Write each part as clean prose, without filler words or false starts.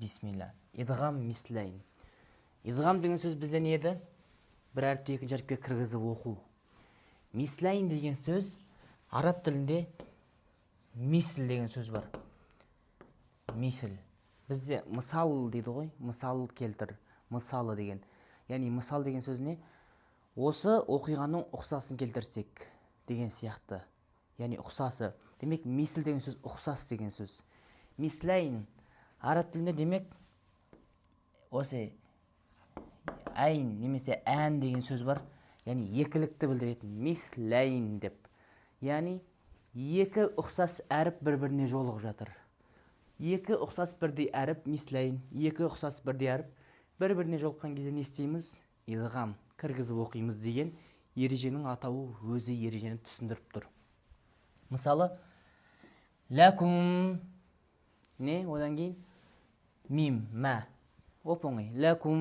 Бисмилла. Идғам мислайн. Идғам деген сөз бізде не еді? Бір әріпті екінші әріпке кіргізіп оқу. Мислайн деген сөз араб тілінде мисл деген сөз бар. Мисл. Бізде мысал дейді ғой, мысал келтір, мысалы деген. Яғни мысал деген сөз не? Осы оқиғаның ұқсасын келтірсек деген сияқты. Яғни ұқсасы. Демек, мисл деген сөз ұқсас деген сөз. Мислайн араб тілінде демек осы айн немесе ән деген сөз бар. Яғни екілікті білдіретін мислайн деп. Яғни екі ұқсас әріп бір-біріне жолығып жатыр. Екі ұқсас бірдей әріп мислайн, екі ұқсас бірдей әріп бір-біріне жолыққан кезде не істейміз? Идғам, кіргізіп оқимыз деген ереженің атауы өзі ережені түсіндіріп тұр. Мысалы, ләкум не? Одан кейін мим, мә. Оп-оңай. Ләкум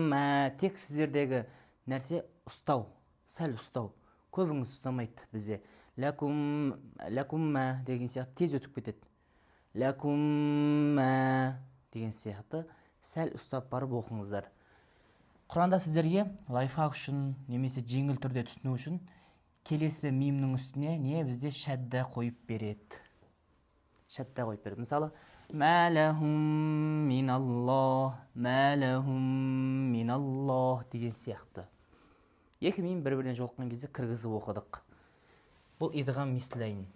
мә. Тек сіздердегі нәрсе ұстау, сәл ұстау. Көбіңіз ұстамайды бізде. Ләкум мә деген сияқты тез өтіп кетеді. Ләкум мә деген сияқты сәл ұстап барып оқыңыздар. Құранда сіздерге лайфхак үшін немесе жеңіл түрде түсіну үшін келесі мимнің үстіне не бізде шәдда қойып береді. Шәдда қойып береді. Мысалы, мәләхум миналлах деген сияқты. Екі мим бір-біріне жолыққан кезде кіргізіп оқыдық. Бұл идғам мислайн.